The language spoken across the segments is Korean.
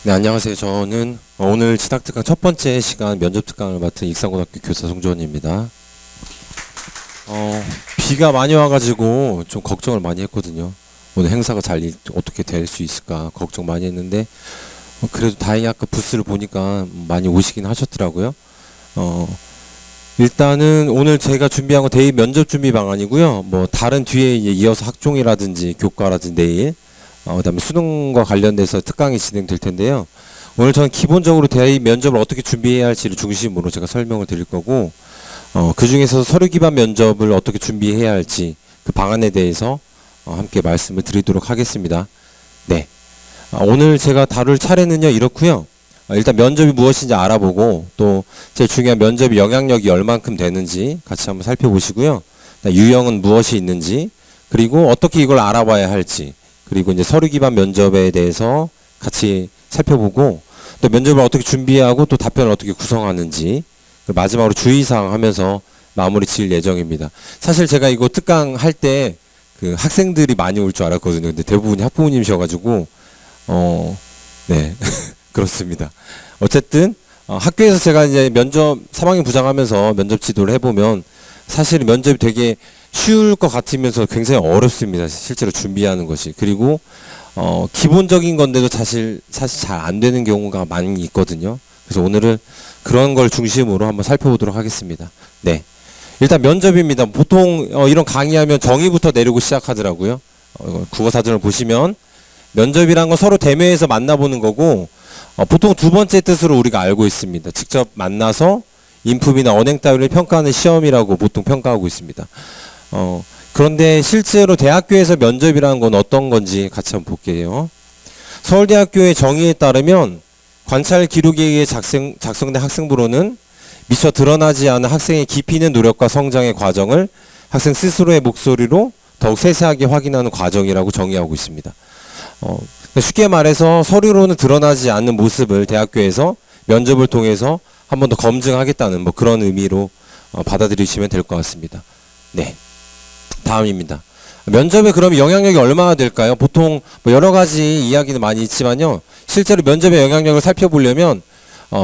네, 안녕하세요. 저는 오늘 진학특강 첫 번째 시간 면접특강을 맡은 익산고등학교 교사 송주원입니다. 비가 많이 와가지고 좀 걱정을 많이 했거든요. 오늘 행사가 어떻게 될 수 있을까 걱정 많이 했는데 그래도 다행히 아까 부스를 보니까 많이 오시긴 하셨더라고요. 일단은 오늘 제가 준비한 건 대입 면접 준비 방안이고요. 뭐 다른 뒤에 이어서 학종이라든지 교과라든지 내일 그다음에 수능과 관련돼서 특강이 진행될 텐데요. 오늘 저는 기본적으로 대입 면접을 어떻게 준비해야 할지를 중심으로 제가 설명을 드릴 거고, 그 중에서 서류 기반 면접을 어떻게 준비해야 할지 그 방안에 대해서 함께 말씀을 드리도록 하겠습니다. 네. 오늘 제가 다룰 차례는요 이렇고요. 일단 면접이 무엇인지 알아보고 또 제일 중요한 면접의 영향력이 얼만큼 되는지 같이 한번 살펴보시고요. 유형은 무엇이 있는지, 그리고 어떻게 이걸 알아봐야 할지, 그리고 이제 서류 기반 면접에 대해서 같이 살펴보고, 또 면접을 어떻게 준비하고 또 답변을 어떻게 구성하는지, 마지막으로 주의사항 하면서 마무리 지을 예정입니다. 사실 제가 이거 특강 할 때 그 학생들이 많이 올 줄 알았거든요. 근데 대부분이 학부모님이셔가지고 네 그렇습니다. 어쨌든 학교에서 제가 이제 면접 3학년 부장하면서 면접 지도를 해보면 사실 면접이 되게 쉬울 것 같으면서 굉장히 어렵습니다. 실제로 준비하는 것이. 그리고 기본적인 건데도 사실 잘 안 되는 경우가 많이 있거든요. 그래서 오늘은 그런 걸 중심으로 한번 살펴보도록 하겠습니다. 네. 일단 면접입니다. 보통 이런 강의하면 정의부터 내리고 시작하더라고요. 국어사전을 보시면 면접이란 건 서로 대면에서 만나보는 거고, 보통 두 번째 뜻으로 우리가 알고 있습니다. 직접 만나서 인품이나 언행 따위를 평가하는 시험이라고 보통 평가하고 있습니다. 그런데 실제로 대학교에서 면접이라는 건 어떤 건지 같이 한번 볼게요. 서울대학교의 정의에 따르면 관찰 기록에 의해 작성된 학생부로는 미처 드러나지 않은 학생의 깊이 있는 노력과 성장의 과정을 학생 스스로의 목소리로 더욱 세세하게 확인하는 과정이라고 정의하고 있습니다. 쉽게 말해서 서류로는 드러나지 않는 모습을 대학교에서 면접을 통해서 한 번 더 검증하겠다는 뭐 그런 의미로 받아들이시면 될 것 같습니다. 네. 다음입니다. 면접에 그럼 영향력이 얼마나 될까요? 보통 뭐 여러 가지 이야기는 많이 있지만요. 실제로 면접의 영향력을 살펴보려면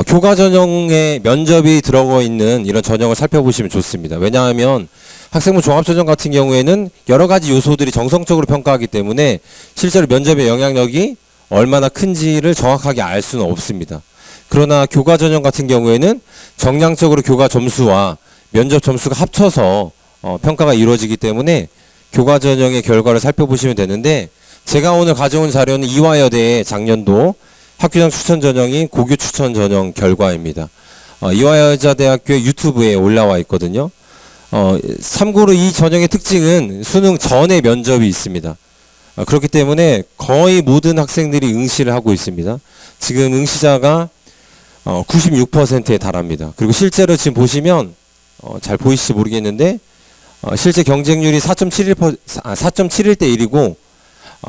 교과 전형에 면접이 들어가 있는 이런 전형을 살펴보시면 좋습니다. 왜냐하면 학생부 종합전형 같은 경우에는 여러 가지 요소들이 정성적으로 평가하기 때문에 실제로 면접의 영향력이 얼마나 큰지를 정확하게 알 수는 없습니다. 그러나 교과 전형 같은 경우에는 정량적으로 교과 점수와 면접 점수가 합쳐서 평가가 이루어지기 때문에 교과 전형의 결과를 살펴보시면 되는데, 제가 오늘 가져온 자료는 이화여대의 작년도 학교장 추천 전형인 고교 추천 전형 결과입니다. 이화여자대학교의 유튜브에 올라와 있거든요. 참고로 이 전형의 특징은 수능 전에 면접이 있습니다. 그렇기 때문에 거의 모든 학생들이 응시를 하고 있습니다. 지금 응시자가 96%에 달합니다. 그리고 실제로 지금 보시면 잘 보이실지 모르겠는데 실제 경쟁률이 4.71대 1이고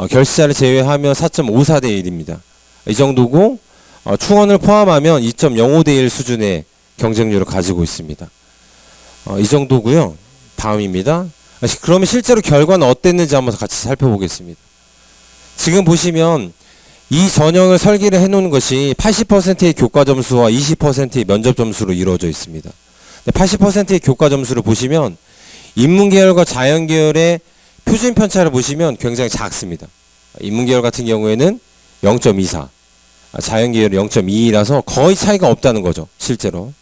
결시자를 제외하면 4.54대 1입니다. 이 정도고 충원을 포함하면 2.05대 1 수준의 경쟁률을 가지고 있습니다. 이 정도고요. 다음입니다. 그러면 실제로 결과는 어땠는지 한번 같이 살펴보겠습니다. 지금 보시면 이 전형을 설계를 해놓은 것이 80%의 교과 점수와 20%의 면접 점수로 이루어져 있습니다. 80%의 교과 점수를 보시면 인문계열과 자연계열의 표준 편차를 보시면 굉장히 작습니다. 인문계열 같은 경우에는 0.24, 자연계열이 0.22라서 거의 차이가 없다는 거죠, 실제로.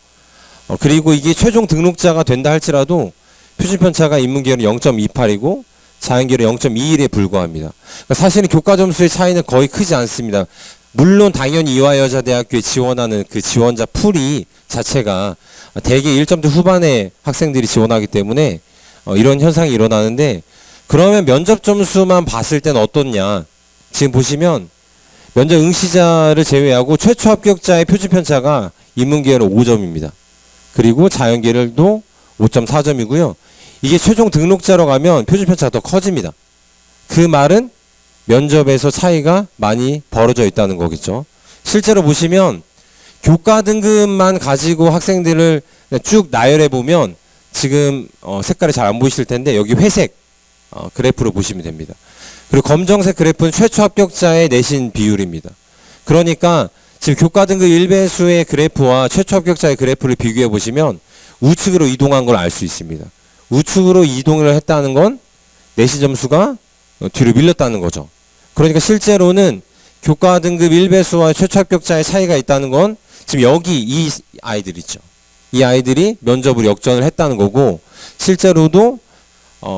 그리고 이게 최종 등록자가 된다 할지라도 표준 편차가 인문계열은 0.28이고 자연계열은 0.21에 불과합니다. 그러니까 사실은 교과 점수의 차이는 거의 크지 않습니다. 물론 당연히 이화여자대학교에 지원하는 그 지원자 풀이 자체가 대개 1점대 후반의 학생들이 지원하기 때문에 이런 현상이 일어나는데, 그러면 면접 점수만 봤을 때는 어떻냐? 지금 보시면 면접 응시자를 제외하고 최초 합격자의 표준 편차가 인문계열은 5점입니다. 그리고 자연계열도 5.4점이고요. 이게 최종 등록자로 가면 표준 편차가 더 커집니다. 그 말은 면접에서 차이가 많이 벌어져 있다는 거겠죠. 실제로 보시면 교과 등급만 가지고 학생들을 쭉 나열해 보면 지금 색깔이 잘 안 보이실 텐데 여기 회색 그래프로 보시면 됩니다. 그리고 검정색 그래프는 최초 합격자의 내신 비율입니다. 그러니까 지금 교과 등급 1배수의 그래프와 최초 합격자의 그래프를 비교해 보시면 우측으로 이동한 걸 알 수 있습니다. 우측으로 이동을 했다는 건 내신 점수가 뒤로 밀렸다는 거죠. 그러니까 실제로는 교과 등급 1배수와 최초 합격자의 차이가 있다는 건 지금 여기 이 아이들 있죠. 이 아이들이 면접으로 역전을 했다는 거고, 실제로도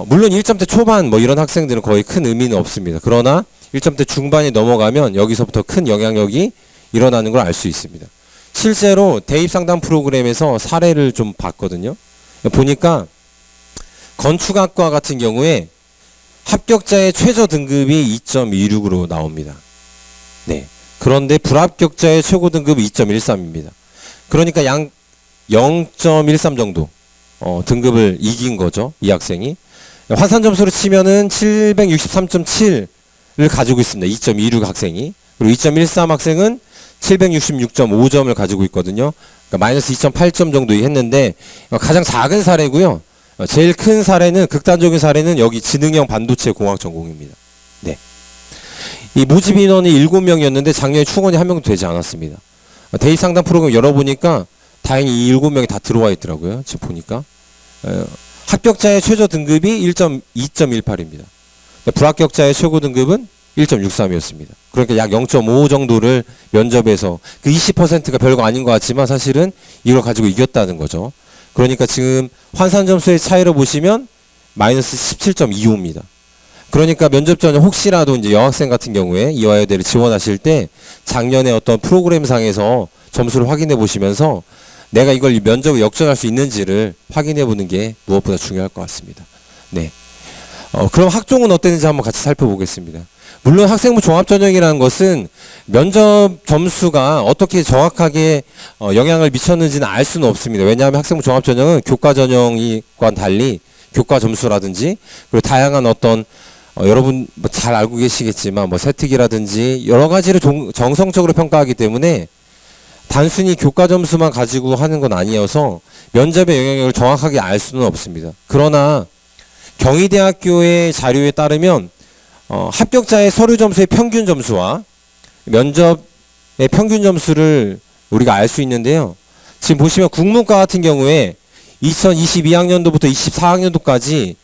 물론 1점대 초반 뭐 이런 학생들은 거의 큰 의미는 없습니다. 그러나 1점대 중반이 넘어가면 여기서부터 큰 영향력이 일어나는 걸 알 수 있습니다. 실제로 대입상담 프로그램에서 사례를 좀 봤거든요. 보니까 건축학과 같은 경우에 합격자의 최저 등급이 2.26으로 나옵니다. 네. 그런데 불합격자의 최고 등급이 2.13입니다. 그러니까 양 0.13 정도 등급을 이긴 거죠. 이 학생이. 환산 점수로 치면은 763.7을 가지고 있습니다. 2.26 학생이. 그리고 2.13 학생은 766.5점을 가지고 있거든요. 그러니까 마이너스 2.8점 정도 했는데 가장 작은 사례고요. 제일 큰 사례는, 극단적인 사례는 여기 지능형 반도체 공학 전공입니다. 네. 이 모집 인원이 7명이었는데 작년에 충원이 1명도 되지 않았습니다. 대입 상담 프로그램 열어보니까 다행히 이 7명이 다 들어와 있더라고요. 지금 보니까. 합격자의 최저 등급이 2.18입니다. 불합격자의 최고 등급은 1.63이었습니다. 그러니까 약 0.5 정도를 면접에서, 그 20%가 별거 아닌 것 같지만 사실은 이걸 가지고 이겼다는 거죠. 그러니까 지금 환산 점수의 차이를 보시면 마이너스 17.25입니다. 그러니까 면접 전에 혹시라도 이제 여학생 같은 경우에 이화여대를 지원하실 때 작년에 어떤 프로그램상에서 점수를 확인해 보시면서 내가 이걸 면접에 역전할 수 있는지를 확인해 보는 게 무엇보다 중요할 것 같습니다. 네. 그럼 학종은 어땠는지 한번 같이 살펴보겠습니다. 물론 학생부 종합전형이라는 것은 면접 점수가 어떻게 정확하게 영향을 미쳤는지는 알 수는 없습니다. 왜냐하면 학생부 종합전형은 교과 전형과는 달리 교과 점수라든지, 그리고 다양한 어떤 여러분 뭐 잘 알고 계시겠지만 뭐 세특이라든지 여러 가지를 정성적으로 평가하기 때문에 단순히 교과 점수만 가지고 하는 건 아니어서 면접의 영향력을 정확하게 알 수는 없습니다. 그러나 경희대학교의 자료에 따르면 합격자의 서류 점수의 평균 점수와 면접의 평균 점수를 우리가 알 수 있는데요. 지금 보시면 국문과 같은 경우에 2022학년도부터 24학년도까지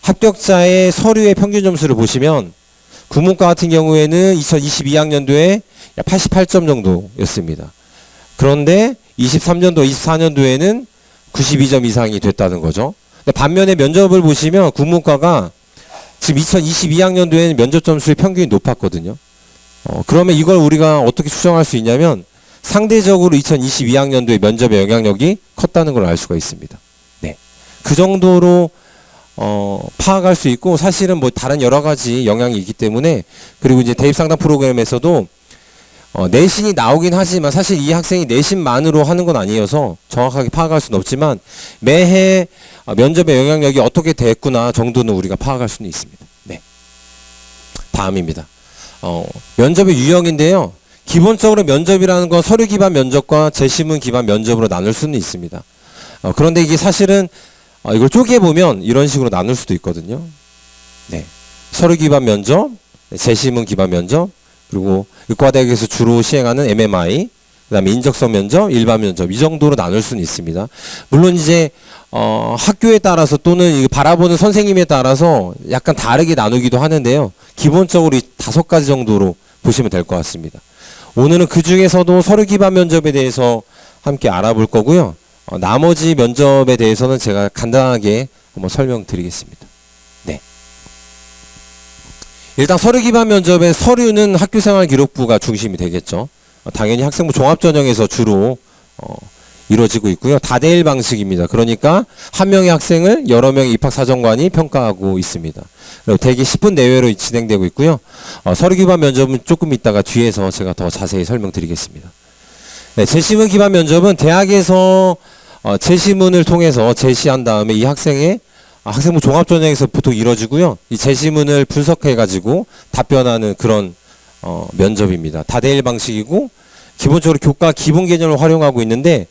합격자의 서류의 평균 점수를 보시면 국문과 같은 경우에는 2022학년도에 약 88점 정도였습니다. 그런데 23년도, 24년도에는 92점 이상이 됐다는 거죠. 근데 반면에 면접을 보시면 국문과가 지금 2022학년도에는 면접 점수의 평균이 높았거든요. 그러면 이걸 우리가 어떻게 추정할 수 있냐면 상대적으로 2022학년도에 면접의 영향력이 컸다는 걸 알 수가 있습니다. 네. 그 정도로 파악할 수 있고, 사실은 뭐 다른 여러 가지 영향이 있기 때문에, 그리고 이제 대입상담 프로그램에서도 내신이 나오긴 하지만 사실 이 학생이 내신만으로 하는 건 아니어서 정확하게 파악할 수는 없지만 매해 면접의 영향력이 어떻게 됐구나 정도는 우리가 파악할 수는 있습니다. 네. 다음입니다. 면접의 유형인데요. 기본적으로 면접이라는 건 서류 기반 면접과 제시문 기반 면접으로 나눌 수는 있습니다. 그런데 이게 사실은 이걸 쪼개보면 이런 식으로 나눌 수도 있거든요. 네. 서류 기반 면접, 제시문 기반 면접, 그리고 의과대학에서 주로 시행하는 MMI, 그 다음에 인적성 면접, 일반 면접, 이 정도로 나눌 수는 있습니다. 물론 이제 학교에 따라서 또는 바라보는 선생님에 따라서 약간 다르게 나누기도 하는데요. 기본적으로 이 5가지 정도로 보시면 될 것 같습니다. 오늘은 그 중에서도 서류 기반 면접에 대해서 함께 알아볼 거고요. 나머지 면접에 대해서는 제가 간단하게 한번 설명드리겠습니다. 네. 일단 서류 기반 면접의 서류는 학교생활 기록부가 중심이 되겠죠. 당연히 학생부 종합전형에서 주로 이루어지고 있고요. 다대일 방식입니다. 그러니까 한 명의 학생을 여러 명의 입학사정관이 평가하고 있습니다. 그리고 대개 10분 내외로 진행되고 있고요. 서류 기반 면접은 조금 이따가 뒤에서 제가 더 자세히 설명드리겠습니다. 네, 제시문 기반 면접은 대학에서 제시문을 통해서 제시한 다음에 이 학생의 학생부 종합전형에서 보통 이루어지고요. 이 제시문을 분석해가지고 답변하는 그런 면접입니다. 다대일 방식이고 기본적으로 교과 기본 개념을 활용하고 있는데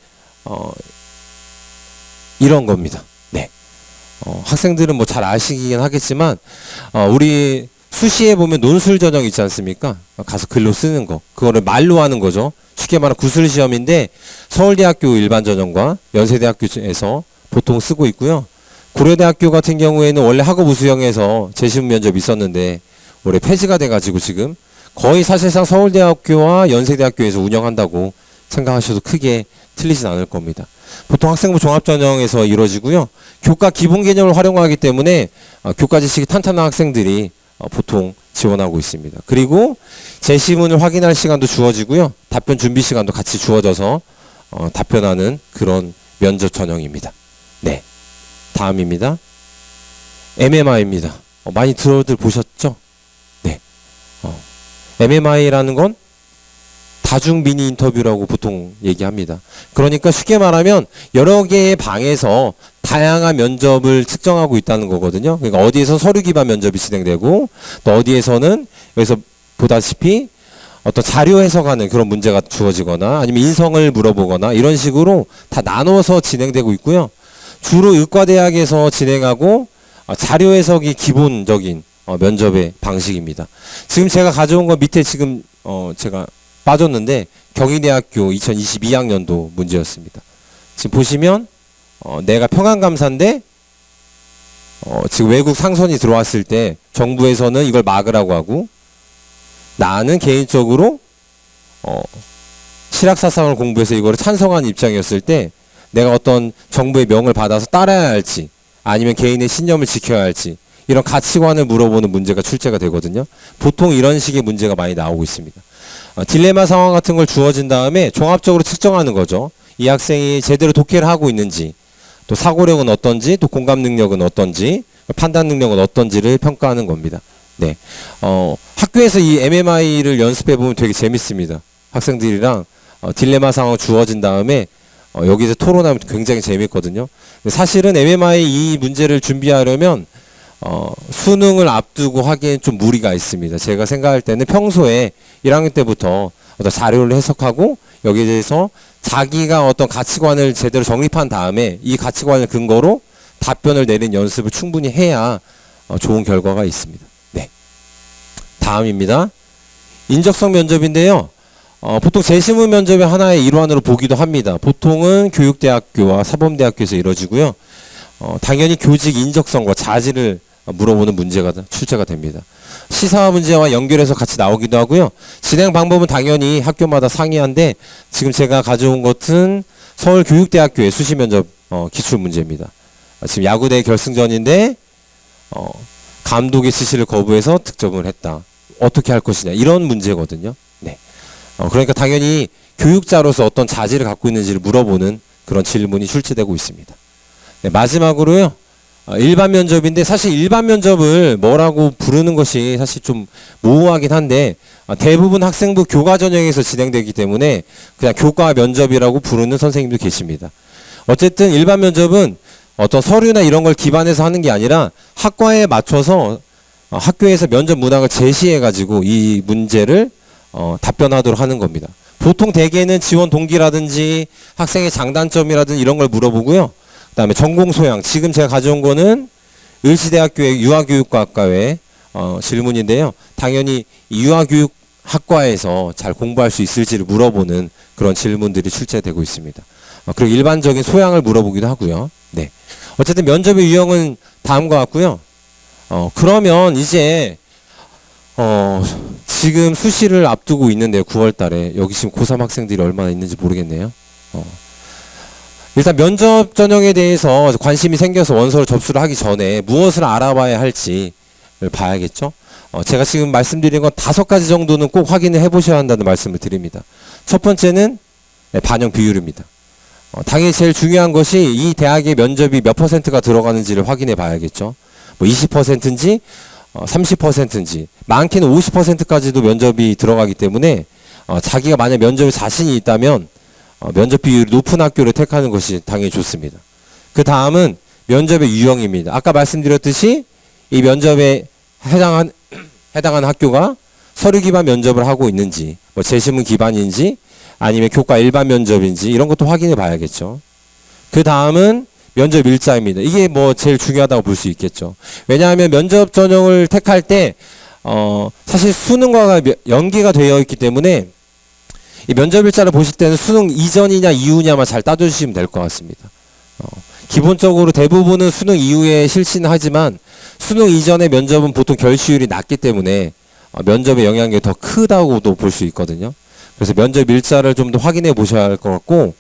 이런 겁니다. 네. 학생들은 뭐 잘 아시긴 하겠지만 우리 수시에 보면 논술 전형 있지 않습니까? 가서 글로 쓰는 거. 그거를 말로 하는 거죠. 쉽게 말하면 구술 시험인데 서울대학교 일반 전형과 연세대학교에서 보통 쓰고 있고요. 고려대학교 같은 경우에는 원래 학업 우수형에서 재시험 면접이 있었는데 올해 폐지가 돼가지고 지금 거의 사실상 서울대학교와 연세대학교에서 운영한다고 생각하셔도 크게 틀리진 않을 겁니다. 보통 학생부 종합전형에서 이루어지고요. 교과 기본 개념을 활용하기 때문에 교과 지식이 탄탄한 학생들이 보통 지원하고 있습니다. 그리고 제시문을 확인할 시간도 주어지고요. 답변 준비 시간도 같이 주어져서 답변하는 그런 면접 전형입니다. 네, 다음입니다. MMI입니다. 많이 들어들 보셨죠? 네. MMI라는 건 다중 미니 인터뷰라고 보통 얘기합니다. 그러니까 쉽게 말하면 여러 개의 방에서 다양한 면접을 측정하고 있다는 거거든요. 그러니까 어디에서 서류 기반 면접이 진행되고 또 어디에서는 여기서 보다시피 어떤 자료 해석하는 그런 문제가 주어지거나 아니면 인성을 물어보거나 이런 식으로 다 나눠서 진행되고 있고요. 주로 의과대학에서 진행하고 자료 해석이 기본적인 면접의 방식입니다. 지금 제가 가져온 건 밑에 지금 제가 빠졌는데 경희대학교 2022학년도 문제였습니다. 지금 보시면 내가 평안감사인데 지금 외국 상선이 들어왔을 때 정부에서는 이걸 막으라고 하고 나는 개인적으로 실학사상을 공부해서 이거를 찬성한 입장이었을 때 내가 어떤 정부의 명을 받아서 따라야 할지 아니면 개인의 신념을 지켜야 할지 이런 가치관을 물어보는 문제가 출제가 되거든요. 보통 이런 식의 문제가 많이 나오고 있습니다. 딜레마 상황 같은 걸 주어진 다음에 종합적으로 측정하는 거죠. 이 학생이 제대로 독해를 하고 있는지, 또 사고력은 어떤지, 또 공감 능력은 어떤지, 판단 능력은 어떤지를 평가하는 겁니다. 네, 학교에서 이 MMI를 연습해 보면 되게 재밌습니다. 학생들이랑 딜레마 상황 주어진 다음에 여기서 토론하면 굉장히 재밌거든요. 사실은 MMI 이 문제를 준비하려면 수능을 앞두고 하기엔 좀 무리가 있습니다. 제가 생각할 때는 평소에 1학년 때부터 어떤 자료를 해석하고 여기에 대해서 자기가 어떤 가치관을 제대로 정립한 다음에 이 가치관을 근거로 답변을 내리는 연습을 충분히 해야 좋은 결과가 있습니다. 네, 다음입니다. 인적성 면접인데요. 보통 재시문 면접의 하나의 일환으로 보기도 합니다. 보통은 교육대학교와 사범대학교에서 이루어지고요. 당연히 교직 인적성과 자질을 물어보는 문제가 출제가 됩니다. 시사 문제와 연결해서 같이 나오기도 하고요. 진행 방법은 당연히 학교마다 상이한데 지금 제가 가져온 것은 서울교육대학교의 수시면접 기출 문제입니다. 지금 야구대 결승전인데 감독의 지시를 거부해서 득점을 했다. 어떻게 할 것이냐 이런 문제거든요. 네. 그러니까 당연히 교육자로서 어떤 자질을 갖고 있는지를 물어보는 그런 질문이 출제되고 있습니다. 네, 마지막으로요. 일반 면접인데 사실 일반 면접을 뭐라고 부르는 것이 사실 좀 모호하긴 한데 대부분 학생부 교과 전형에서 진행되기 때문에 그냥 교과 면접이라고 부르는 선생님도 계십니다. 어쨌든 일반 면접은 어떤 서류나 이런 걸 기반해서 하는 게 아니라 학과에 맞춰서 학교에서 면접 문항을 제시해 가지고 이 문제를 답변하도록 하는 겁니다. 보통 대개는 지원 동기라든지 학생의 장단점이라든지 이런 걸 물어보고요. 그 다음에 전공 소양, 지금 제가 가져온 거는 을지대학교의 유아교육과학과의 질문인데요. 당연히 유아교육학과에서 잘 공부할 수 있을지를 물어보는 그런 질문들이 출제되고 있습니다. 그리고 일반적인 소양을 물어보기도 하고요. 네. 어쨌든 면접의 유형은 다음과 같고요. 그러면 이제 지금 수시를 앞두고 있는데요. 9월 달에. 여기 지금 고3 학생들이 얼마나 있는지 모르겠네요. 일단 면접 전형에 대해서 관심이 생겨서 원서를 접수를 하기 전에 무엇을 알아봐야 할지를 봐야겠죠. 제가 지금 말씀드린 건 5가지 정도는 꼭 확인을 해보셔야 한다는 말씀을 드립니다. 첫 번째는 반영 비율입니다. 당연히 제일 중요한 것이 이 대학의 면접이 몇 %가 들어가는지를 확인해 봐야겠죠. 뭐 20%인지 30%인지 많게는 50%까지도 면접이 들어가기 때문에 자기가 만약 면접에 자신이 있다면 면접 비율이 높은 학교를 택하는 것이 당연히 좋습니다. 그 다음은 면접의 유형입니다. 아까 말씀드렸듯이 이 면접에 해당한 학교가 서류 기반 면접을 하고 있는지, 뭐 재시문 기반인지, 아니면 교과 일반 면접인지 이런 것도 확인해 봐야겠죠. 그 다음은 면접 일자입니다. 이게 뭐 제일 중요하다고 볼 수 있겠죠. 왜냐하면 면접 전형을 택할 때 사실 수능과 연계가 되어 있기 때문에 이 면접일자를 보실 때는 수능 이전이냐 이후냐만 잘 따져주시면 될 것 같습니다. 기본적으로 대부분은 수능 이후에 실시는 하지만 수능 이전의 면접은 보통 결시율이 낮기 때문에 면접의 영향력이 더 크다고도 볼 수 있거든요. 그래서 면접 일자를 좀 더 확인해 보셔야 할 것 같고,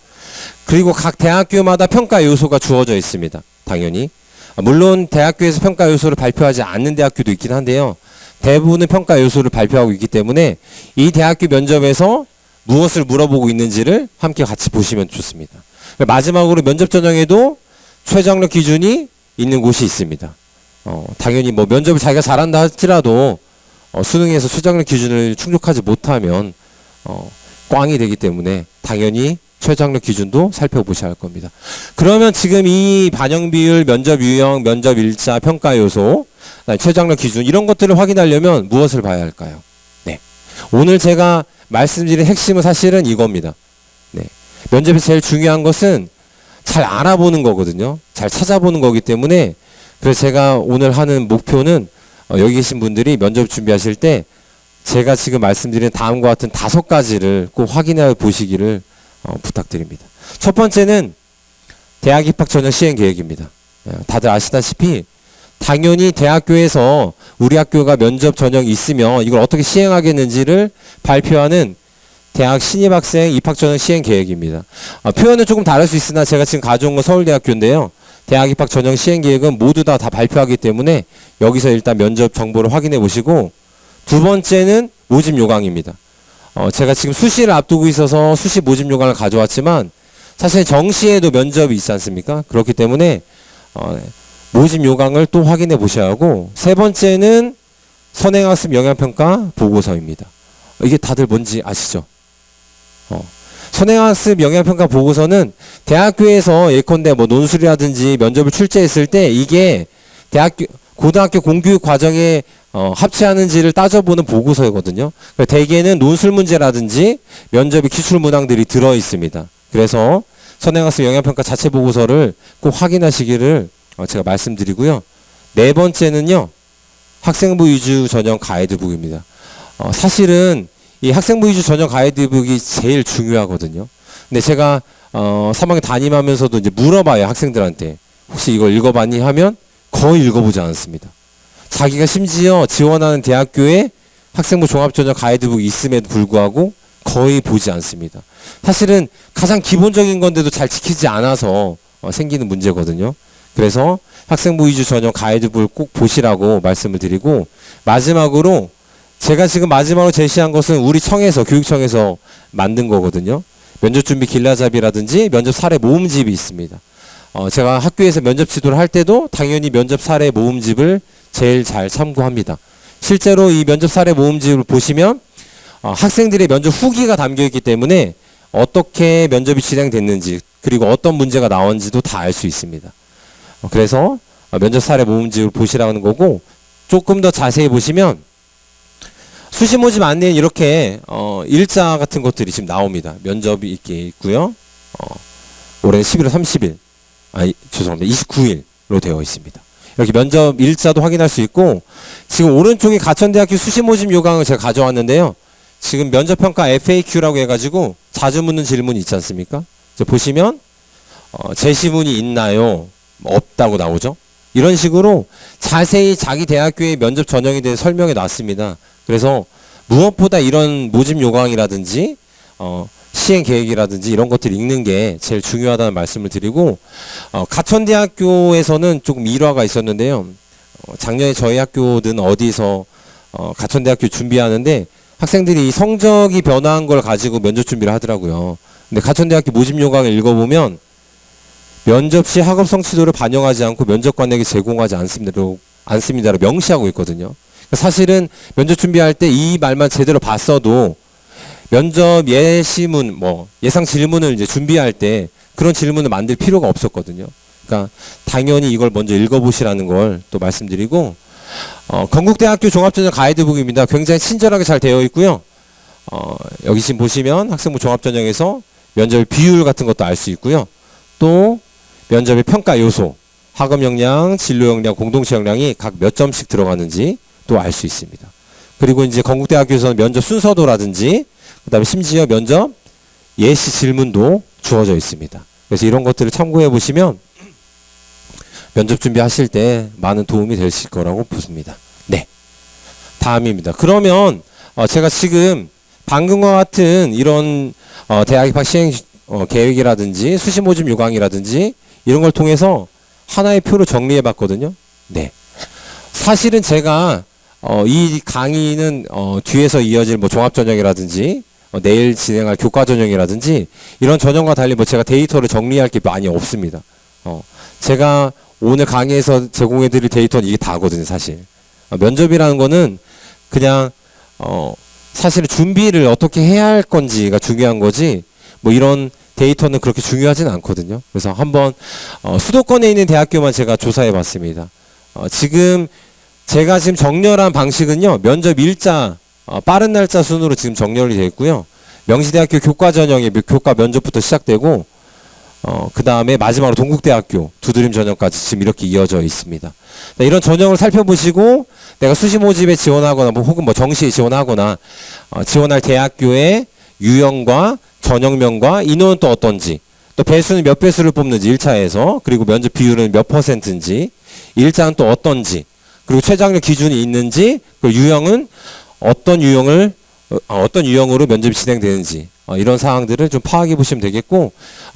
그리고 각 대학교마다 평가 요소가 주어져 있습니다. 당연히. 물론 대학교에서 평가 요소를 발표하지 않는 대학교도 있긴 한데요. 대부분은 평가 요소를 발표하고 있기 때문에 이 대학교 면접에서 무엇을 물어보고 있는지를 함께 같이 보시면 좋습니다. 마지막으로 면접 전형에도 최저학력 기준이 있는 곳이 있습니다. 당연히 뭐 면접을 자기가 잘한다 할지라도 수능에서 최저학력 기준을 충족하지 못하면 꽝이 되기 때문에 당연히 최저학력 기준도 살펴보셔야 할 겁니다. 그러면 지금 이 반영 비율, 면접 유형, 면접 일자, 평가 요소, 최저학력 기준 이런 것들을 확인하려면 무엇을 봐야 할까요? 네. 오늘 제가 말씀드린 핵심은 사실은 이겁니다. 네. 면접에서 제일 중요한 것은 잘 알아보는 거거든요. 잘 찾아보는 거기 때문에 그래서 제가 오늘 하는 목표는 여기 계신 분들이 면접 준비하실 때 제가 지금 말씀드린 다음과 같은 5가지를 꼭 확인해 보시기를 부탁드립니다. 첫 번째는 대학 입학 전형 시행 계획입니다. 다들 아시다시피 당연히 대학교에서 우리 학교가 면접 전형이 있으면 이걸 어떻게 시행하겠는지를 발표하는 대학 신입학생 입학 전형 시행 계획입니다. 표현은 조금 다를 수 있으나 제가 지금 가져온 건 서울대학교인데요. 대학 입학 전형 시행 계획은 모두 다 발표하기 때문에 여기서 일단 면접 정보를 확인해 보시고, 두 번째는 모집 요강입니다. 제가 지금 수시를 앞두고 있어서 수시 모집 요강을 가져왔지만 사실 정시에도 면접이 있지 않습니까? 그렇기 때문에 모집 요강을 또 확인해 보셔야 하고, 세 번째는 선행학습 영향평가 보고서입니다. 이게 다들 뭔지 아시죠? 선행학습 영향평가 보고서는 대학교에서 예컨대 뭐 논술이라든지 면접을 출제했을 때 이게 고등학교 공교육 과정에 합치하는지를 따져보는 보고서거든요. 대개는 논술 문제라든지 면접의 기출 문항들이 들어 있습니다. 그래서 선행학습 영향평가 자체 보고서를 꼭 확인하시기를 제가 말씀드리고요. 네 번째는요, 학생부 위주 전형 가이드북입니다. 사실은 이 학생부 위주 전형 가이드북이 제일 중요하거든요. 근데 제가 3학년 담임하면서도 이제 물어봐요, 학생들한테. 혹시 이걸 읽어봤니? 하면 거의 읽어보지 않습니다. 자기가 심지어 지원하는 대학교에 학생부 종합전형 가이드북이 있음에도 불구하고 거의 보지 않습니다. 사실은 가장 기본적인 건데도 잘 지키지 않아서 생기는 문제거든요. 그래서 학생부 위주 전형 가이드북을 꼭 보시라고 말씀을 드리고, 마지막으로 제가 지금 마지막으로 제시한 것은 우리 청에서, 교육청에서 만든 거거든요. 면접준비 길라잡이라든지 면접 사례 모음집이 있습니다. 제가 학교에서 면접 지도를 할 때도 당연히 면접 사례 모음집을 제일 잘 참고합니다. 실제로 이 면접 사례 모음집을 보시면 학생들의 면접 후기가 담겨 있기 때문에 어떻게 면접이 진행됐는지 그리고 어떤 문제가 나온지도 다 알 수 있습니다. 그래서 면접 사례 모음집을 보시라는 거고, 조금 더 자세히 보시면 수시 모집 안내는 이렇게 일자 같은 것들이 지금 나옵니다. 면접이 있게 있고요. 올해 11월 30일, 죄송합니다. 29일로 되어 있습니다. 이렇게 면접 일자도 확인할 수 있고, 지금 오른쪽에 가천대학교 수시 모집 요강을 제가 가져왔는데요. 지금 면접평가 FAQ라고 해가지고 자주 묻는 질문이 있지 않습니까? 보시면 제시문이 있나요? 없다고 나오죠. 이런 식으로 자세히 자기 대학교의 면접 전형에 대해 설명해 놨습니다. 그래서 무엇보다 이런 모집 요강이라든지 시행 계획이라든지 이런 것들을 읽는 게 제일 중요하다는 말씀을 드리고, 가천대학교에서는 조금 일화가 있었는데요. 작년에 저희 학교는 어디서 가천대학교 준비하는데 학생들이 성적이 변화한 걸 가지고 면접 준비를 하더라고요. 근데 가천대학교 모집 요강을 읽어보면 면접 시 학업 성취도를 반영하지 않고 면접 관에게 제공하지 않습니다로 명시하고 있거든요. 사실은 면접 준비할 때 이 말만 제대로 봤어도 면접 예시문, 예상 질문을 이제 준비할 때 그런 질문을 만들 필요가 없었거든요. 그러니까 당연히 이걸 먼저 읽어보시라는 걸 또 말씀드리고, 건국대학교 종합전형 가이드북입니다. 굉장히 친절하게 잘 되어 있고요. 여기 지금 보시면 학생부 종합전형에서 면접의 비율 같은 것도 알 수 있고요. 또 면접의 평가 요소, 학업 역량, 진로 역량, 공동체 역량이 각 몇 점씩 들어가는지 또 알 수 있습니다. 그리고 이제 건국대학교에서는 면접 순서도라든지 그다음에 심지어 면접 예시 질문도 주어져 있습니다. 그래서 이런 것들을 참고해 보시면 면접 준비하실 때 많은 도움이 되실 거라고 보십니다. 네. 다음입니다. 그러면 제가 지금 방금과 같은 이런 대학 입학 시행 계획이라든지 수시 모집 요강이라든지 이런 걸 통해서 하나의 표를 정리해 봤거든요. 네. 사실은 제가 이 강의는 뒤에서 이어질 뭐 종합 전형이라든지 내일 진행할 교과 전형이라든지 이런 전형과 달리 뭐 제가 데이터를 정리할 게 많이 없습니다. 제가 오늘 강의에서 제공해 드릴 데이터는 이게 다거든요, 사실. 면접이라는 거는 그냥 사실 준비를 어떻게 해야 할 건지가 중요한 거지 뭐 이런 데이터는 그렇게 중요하진 않거든요. 그래서 한번 수도권에 있는 대학교만 제가 조사해 봤습니다. 지금 제가 지금 정렬한 방식은요, 면접 일자 빠른 날짜 순으로 지금 정렬이 되어 있고요. 명시대학교 교과 전형의 교과 면접부터 시작되고 그 다음에 마지막으로 동국대학교 두드림 전형까지 지금 이렇게 이어져 있습니다. 이런 전형을 살펴보시고 내가 수시 모집에 지원하거나 뭐 혹은 뭐 정시에 지원하거나 지원할 대학교의 유형과 전형명과 인원은 또 어떤지, 또 배수는 몇 배수를 뽑는지 1차에서, 그리고 면접 비율은 몇 %인지, 일자는 또 어떤지, 그리고 최장력 기준이 있는지, 그리고 유형은 어떤 유형으로 면접이 진행되는지 이런 사항들을 좀 파악해 보시면 되겠고,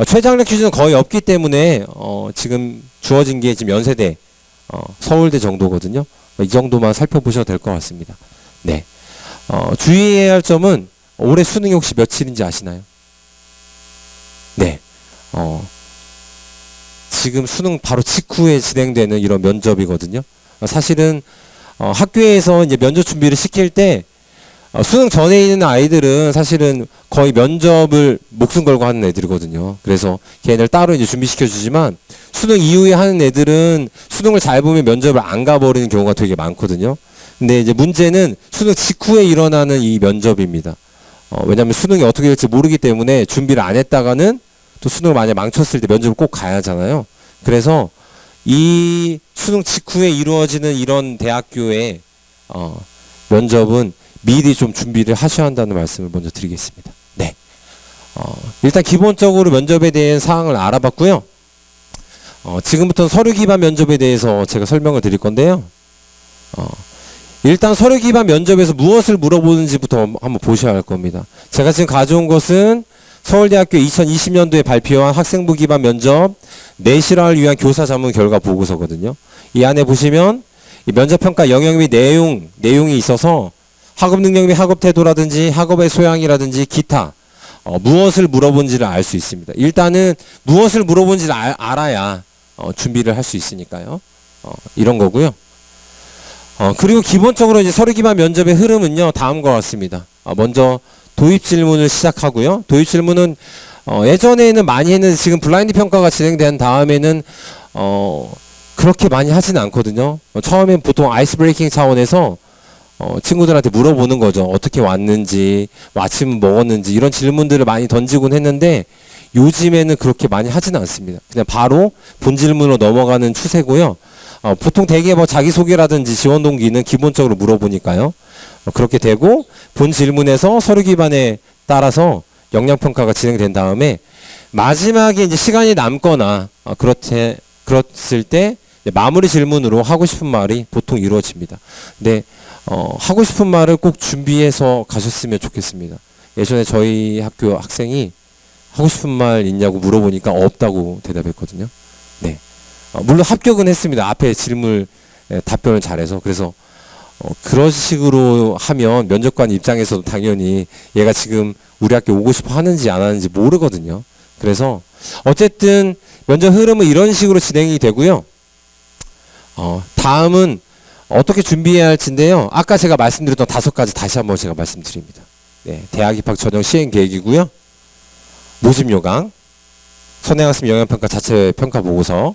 최장력 기준은 거의 없기 때문에 지금 주어진 게 지금 연세대, 서울대 정도거든요. 이 정도만 살펴보셔도 될 것 같습니다. 네. 주의해야 할 점은 올해 수능이 혹시 며칠인지 아시나요? 네. 지금 수능 바로 직후에 진행되는 이런 면접이거든요. 사실은 학교에서 이제 면접 준비를 시킬 때 수능 전에 있는 아이들은 사실은 거의 면접을 목숨 걸고 하는 애들이거든요. 그래서 걔네를 따로 이제 준비시켜 주지만 수능 이후에 하는 애들은 수능을 잘 보면 면접을 안 가버리는 경우가 되게 많거든요. 근데 이제 문제는 수능 직후에 일어나는 이 면접입니다. 왜냐하면 수능이 어떻게 될지 모르기 때문에 준비를 안 했다가는 또 수능을 만약에 망쳤을 때 면접을 꼭 가야 하잖아요. 그래서 이 수능 직후에 이루어지는 이런 대학교의 면접은 미리 좀 준비를 하셔야 한다는 말씀을 먼저 드리겠습니다. 네. 일단 기본적으로 면접에 대한 사항을 알아봤고요. 지금부터는 서류 기반 면접에 대해서 제가 설명을 드릴 건데요. 일단 서류 기반 면접에서 무엇을 물어보는지부터 한번 보셔야 할 겁니다. 제가 지금 가져온 것은 서울대학교 2020년도에 발표한 학생부 기반 면접 내실화를 위한 교사 자문 결과 보고서거든요. 이 안에 보시면 이 면접평가 영역 및 내용이 있어서 학업 능력 및 학업 태도라든지 학업의 소양이라든지 기타 무엇을 물어본지를 알 수 있습니다. 일단은 무엇을 물어본지를 알아야 준비를 할 수 있으니까요. 이런 거고요. 그리고 기본적으로 이제 서류 기반 면접의 흐름은요, 다음과 같습니다. 먼저 도입 질문을 시작하고요. 도입 질문은 예전에는 많이 했는데 지금 블라인드 평가가 진행된 다음에는 그렇게 많이 하지는 않거든요. 처음엔 보통 아이스 브레이킹 차원에서 친구들한테 물어보는 거죠. 어떻게 왔는지, 뭐 아침 먹었는지 이런 질문들을 많이 던지곤 했는데 요즘에는 그렇게 많이 하지는 않습니다. 그냥 바로 본 질문으로 넘어가는 추세고요. 보통 대개 뭐 자기소개라든지 지원 동기는 기본적으로 물어보니까요. 그렇게 되고 본 질문에서 서류 기반에 따라서 역량평가가 진행된 다음에 마지막에 이제 시간이 남거나 그렇을 때 마무리 질문으로 하고 싶은 말이 보통 이루어집니다. 근데 하고 싶은 말을 꼭 준비해서 가셨으면 좋겠습니다. 예전에 저희 학교 학생이 하고 싶은 말 있냐고 물어보니까 없다고 대답했거든요. 네. 물론 합격은 했습니다. 앞에 질문 답변을 잘해서. 그래서 그런 식으로 하면 면접관 입장에서도 당연히 얘가 지금 우리 학교 오고 싶어 하는지 안 하는지 모르거든요. 그래서 어쨌든 면접 흐름은 이런 식으로 진행이 되고요. 다음은 어떻게 준비해야 할지인데요. 아까 제가 말씀드렸던 5가지 다시 한번 제가 말씀드립니다. 네, 대학 입학 전형 시행 계획이고요. 모집 요강, 선행학습 영향평가 자체 평가 보고서,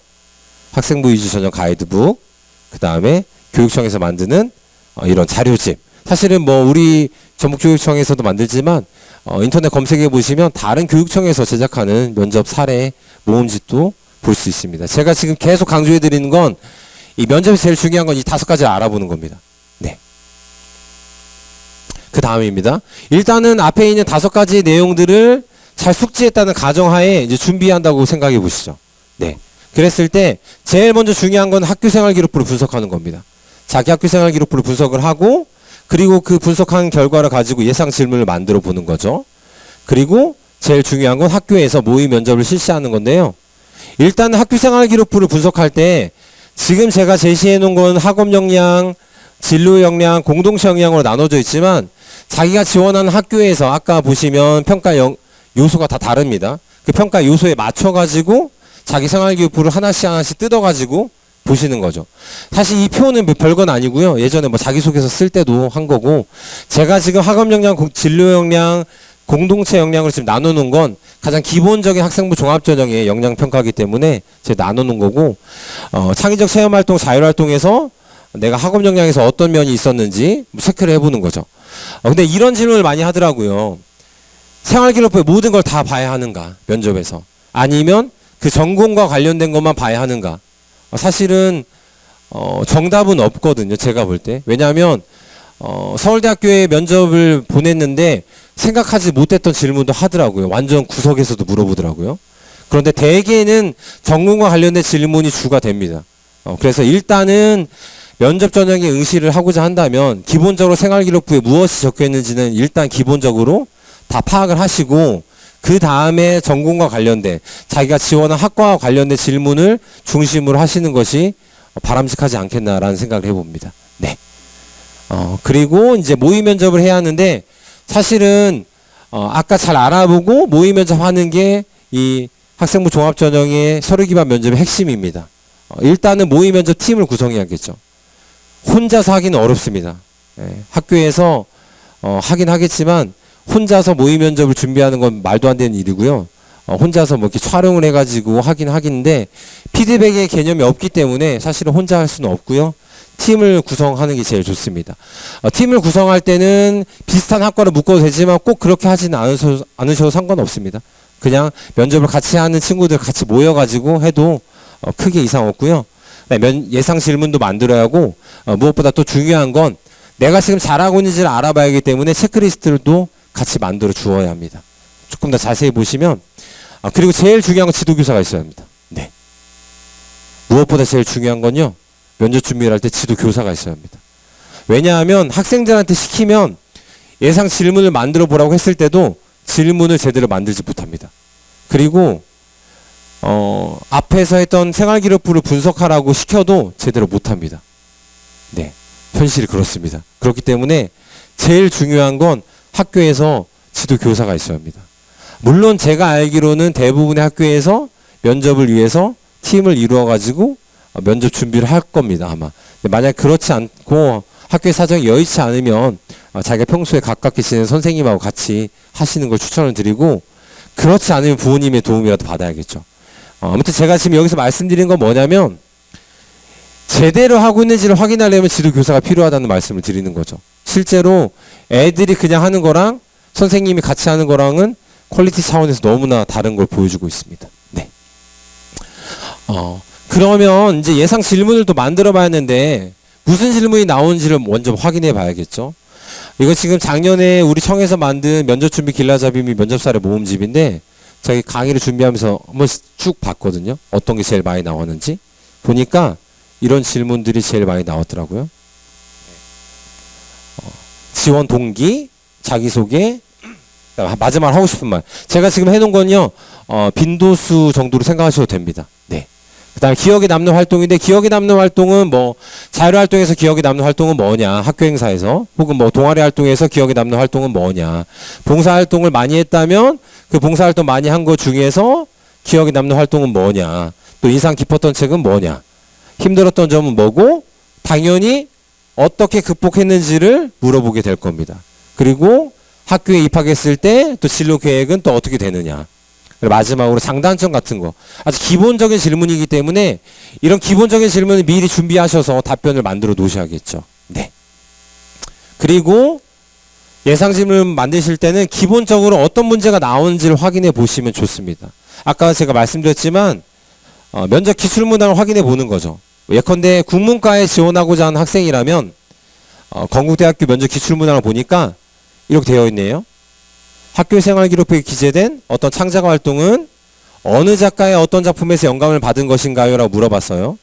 학생부 위주 전형 가이드북, 그 다음에 교육청에서 만드는 이런 자료집. 사실은 뭐 우리 전북교육청에서도 만들지만 인터넷 검색해 보시면 다른 교육청에서 제작하는 면접 사례 모음집도 볼 수 있습니다. 제가 지금 계속 강조해 드리는 건 이 면접에서 제일 중요한 건 이 5가지를 알아보는 겁니다. 네. 그 다음입니다. 일단은 앞에 있는 5가지 내용들을 잘 숙지했다는 가정하에 이제 준비한다고 생각해 보시죠. 네. 그랬을 때 제일 먼저 중요한 건 학교생활 기록부를 분석하는 겁니다. 자기 학교생활 기록부를 분석을 하고 그리고 그 분석한 결과를 가지고 예상 질문을 만들어 보는 거죠. 그리고 제일 중요한 건 학교에서 모의 면접을 실시하는 건데요. 일단 학교생활 기록부를 분석할 때 지금 제가 제시해 놓은 건 학업 역량, 진로 역량, 공동체 역량으로 나눠져 있지만 자기가 지원하는 학교에서 아까 보시면 평가 요소가 다 다릅니다. 그 평가 요소에 맞춰가지고 자기 생활기록부를 하나씩 뜯어가지고 보시는 거죠. 사실 이 표는 별건 아니고요. 예전에 뭐 자기소개서 쓸 때도 한 거고 제가 지금 학업 역량, 진로 역량, 공동체 역량을 지금 나누는 건 가장 기본적인 학생부 종합전형의 역량 평가이기 때문에 제가 나누는 거고 창의적 체험활동, 자율활동에서 내가 학업 역량에서 어떤 면이 있었는지 체크를 해보는 거죠. 근데 이런 질문을 많이 하더라고요. 생활기록부에 모든 걸 다 봐야 하는가 면접에서 아니면 그 전공과 관련된 것만 봐야 하는가. 사실은 정답은 없거든요. 제가 볼 때. 왜냐하면 서울대학교에 면접을 보냈는데 생각하지 못했던 질문도 하더라고요. 완전 구석에서도 물어보더라고요. 그런데 대개는 전공과 관련된 질문이 주가 됩니다. 그래서 일단은 면접 전형에 응시를 하고자 한다면 기본적으로 생활기록부에 무엇이 적혀 있는지는 일단 기본적으로 다 파악을 하시고 그 다음에 전공과 관련된 자기가 지원한 학과와 관련된 질문을 중심으로 하시는 것이 바람직하지 않겠나라는 생각을 해봅니다. 네. 그리고 이제 모의 면접을 해야 하는데 사실은 아까 잘 알아보고 모의 면접하는 게 이 학생부 종합전형의 서류 기반 면접의 핵심입니다. 일단은 모의 면접 팀을 구성해야겠죠. 혼자서 하기는 어렵습니다. 학교에서 하긴 하겠지만 혼자서 모의 면접을 준비하는 건 말도 안 되는 일이고요. 혼자서 뭐 이렇게 촬영을 해가지고 하긴 하긴데 피드백의 개념이 없기 때문에 사실은 혼자 할 수는 없고요. 팀을 구성하는 게 제일 좋습니다. 팀을 구성할 때는 비슷한 학과를 묶어도 되지만 꼭 그렇게 하지는 않으셔도 상관없습니다. 그냥 면접을 같이 하는 친구들 같이 모여가지고 해도 크게 이상 없고요. 예상 질문도 만들어야 하고 무엇보다 또 중요한 건 내가 지금 잘하고 있는지를 알아봐야 하기 때문에 체크리스트도 같이 만들어 주어야 합니다. 조금 더 자세히 보시면 그리고 제일 중요한 건 지도교사가 있어야 합니다. 네. 무엇보다 제일 중요한 건요. 면접 준비를 할 때 지도교사가 있어야 합니다. 왜냐하면 학생들한테 시키면 예상 질문을 만들어 보라고 했을 때도 질문을 제대로 만들지 못합니다. 그리고 앞에서 했던 생활기록부를 분석하라고 시켜도 제대로 못합니다. 네. 현실이 그렇습니다. 그렇기 때문에 제일 중요한 건 학교에서 지도교사가 있어야 합니다. 물론 제가 알기로는 대부분의 학교에서 면접을 위해서 팀을 이루어가지고 면접 준비를 할 겁니다. 아마. 만약 그렇지 않고 학교의 사정이 여의치 않으면 자기가 평소에 가깝게 지내는 선생님하고 같이 하시는 걸 추천을 드리고 그렇지 않으면 부모님의 도움이라도 받아야겠죠. 아무튼 제가 지금 여기서 말씀드린 건 뭐냐면 제대로 하고 있는지를 확인하려면 지도교사가 필요하다는 말씀을 드리는 거죠. 실제로 애들이 그냥 하는 거랑 선생님이 같이 하는 거랑은 퀄리티 차원에서 너무나 다른 걸 보여주고 있습니다. 네. 그러면 이제 예상 질문을 또 만들어 봐야 하는데 무슨 질문이 나오는지를 먼저 확인해 봐야겠죠. 이거 지금 작년에 우리 청에서 만든 면접 준비 길라잡이 및 면접 사례 모음집인데 저희 강의를 준비하면서 한번 쭉 봤거든요. 어떤 게 제일 많이 나왔는지 보니까 이런 질문들이 제일 많이 나왔더라고요. 지원 동기, 자기소개, 마지막으로 하고 싶은 말. 제가 지금 해놓은 건요, 빈도수 정도로 생각하셔도 됩니다. 네. 그 다음에 기억에 남는 활동인데, 기억에 남는 활동은 뭐, 자율활동에서 기억에 남는 활동은 뭐냐, 학교 행사에서, 혹은 뭐, 동아리 활동에서 기억에 남는 활동은 뭐냐, 봉사활동을 많이 했다면, 그 봉사활동 많이 한 것 중에서 기억에 남는 활동은 뭐냐, 또 인상 깊었던 책은 뭐냐, 힘들었던 점은 뭐고, 당연히 어떻게 극복했는지를 물어보게 될 겁니다. 그리고 학교에 입학했을 때 또 진로 계획은 또 어떻게 되느냐. 마지막으로 장단점 같은 거. 아주 기본적인 질문이기 때문에 이런 기본적인 질문을 미리 준비하셔서 답변을 만들어 놓으셔야겠죠. 네. 그리고 예상 질문 만드실 때는 기본적으로 어떤 문제가 나오는지를 확인해 보시면 좋습니다. 아까 제가 말씀드렸지만 면접 기출문항을 확인해 보는 거죠. 예컨대 국문과에 지원하고자 하는 학생이라면 건국대학교 면접 기출문항을 보니까 이렇게 되어 있네요. 학교 생활기록부에 기재된 어떤 창작 활동은 어느 작가의 어떤 작품에서 영감을 받은 것인가요? 라고 물어봤어요.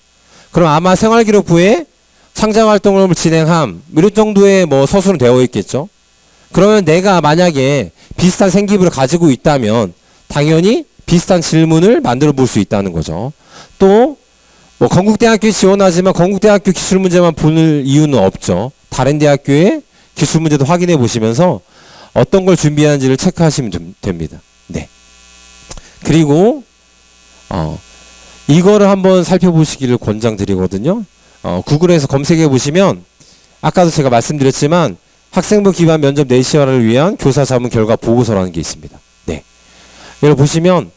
그럼 아마 생활기록부에 창작 활동을 진행함 이런 정도의 뭐 서술은 되어 있겠죠. 그러면 내가 만약에 비슷한 생기부를 가지고 있다면 당연히 비슷한 질문을 만들어 볼 수 있다는 거죠. 또 뭐 건국대학교에 지원하지만 건국대학교 기출문제만 보는 이유는 없죠. 다른 대학교의 기출문제도 확인해 보시면서 어떤 걸 준비하는지를 체크하시면 좀 됩니다. 네. 그리고 이거를 한번 살펴보시기를 권장드리거든요. 구글에서 검색해 보시면 아까도 제가 말씀드렸지만 학생부 기반 면접 내시화를 위한 교사 자문 결과 보고서라는 게 있습니다. 네. 이걸 보시면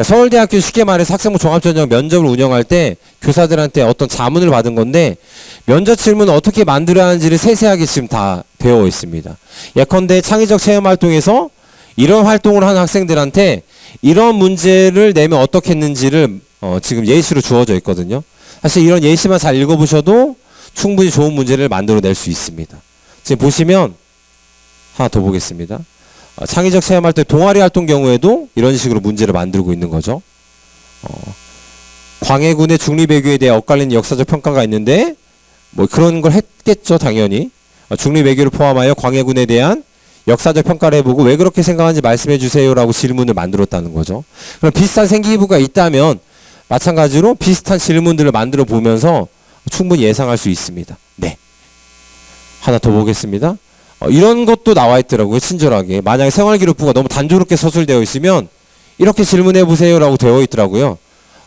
서울대학교 쉽게 말해서 학생부 종합전형 면접을 운영할 때 교사들한테 어떤 자문을 받은 건데 면접 질문을 어떻게 만들어야 하는지를 세세하게 지금 다 되어 있습니다. 예컨대 창의적 체험 활동에서 이런 활동을 하는 학생들한테 이런 문제를 내면 어떻게 했는지를 지금 예시로 주어져 있거든요. 사실 이런 예시만 잘 읽어보셔도 충분히 좋은 문제를 만들어낼 수 있습니다. 지금 보시면 하나 더 보겠습니다. 창의적 체험할 때 동아리 활동 경우에도 이런 식으로 문제를 만들고 있는 거죠. 광해군의 중립외교에 대해 엇갈리는 역사적 평가가 있는데 뭐 그런 걸 했겠죠, 당연히. 중립외교를 포함하여 광해군에 대한 역사적 평가를 해보고 왜 그렇게 생각하는지 말씀해 주세요라고 질문을 만들었다는 거죠. 그럼 비슷한 생기부가 있다면 마찬가지로 비슷한 질문들을 만들어 보면서 충분히 예상할 수 있습니다. 네. 하나 더 보겠습니다. 이런 것도 나와 있더라고요. 친절하게. 만약에 생활기록부가 너무 단조롭게 서술되어 있으면 이렇게 질문해 보세요라고 되어 있더라고요.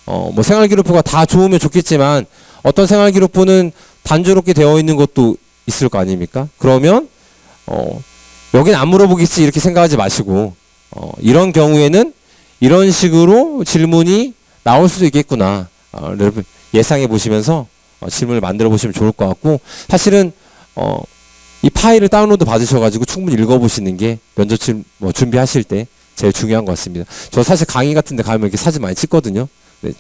뭐 생활기록부가 다 좋으면 좋겠지만 어떤 생활기록부는 단조롭게 되어 있는 것도 있을 거 아닙니까? 그러면 여긴 안 물어보겠지 이렇게 생각하지 마시고 이런 경우에는 이런 식으로 질문이 나올 수도 있겠구나. 여러분 예상해 보시면서 질문을 만들어 보시면 좋을 것 같고 사실은 이 파일을 다운로드 받으셔가지고 충분히 읽어보시는 게 면접 준비하실 때 제일 중요한 것 같습니다. 저 사실 강의 같은 데 가면 이렇게 사진 많이 찍거든요.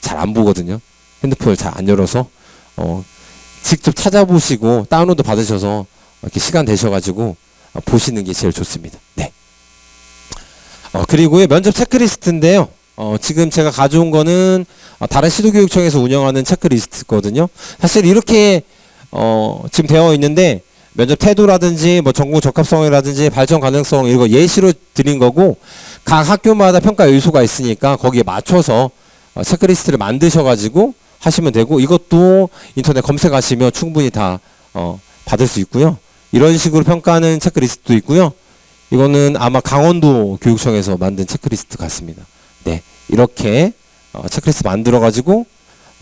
잘 안 보거든요. 핸드폰을 잘 안 열어서 직접 찾아보시고 다운로드 받으셔서 이렇게 시간 되셔가지고 보시는 게 제일 좋습니다. 네. 그리고 면접 체크리스트인데요. 지금 제가 가져온 거는 다른 시도교육청에서 운영하는 체크리스트거든요. 사실 이렇게 지금 되어 있는데 면접 태도라든지 뭐 전공 적합성이라든지 발전 가능성 이거 예시로 드린 거고 각 학교마다 평가 요소가 있으니까 거기에 맞춰서 체크리스트를 만드셔가지고 하시면 되고 이것도 인터넷 검색하시면 충분히 다 받을 수 있고요. 이런 식으로 평가하는 체크리스트도 있고요. 이거는 아마 강원도 교육청에서 만든 체크리스트 같습니다. 네, 이렇게 체크리스트 만들어가지고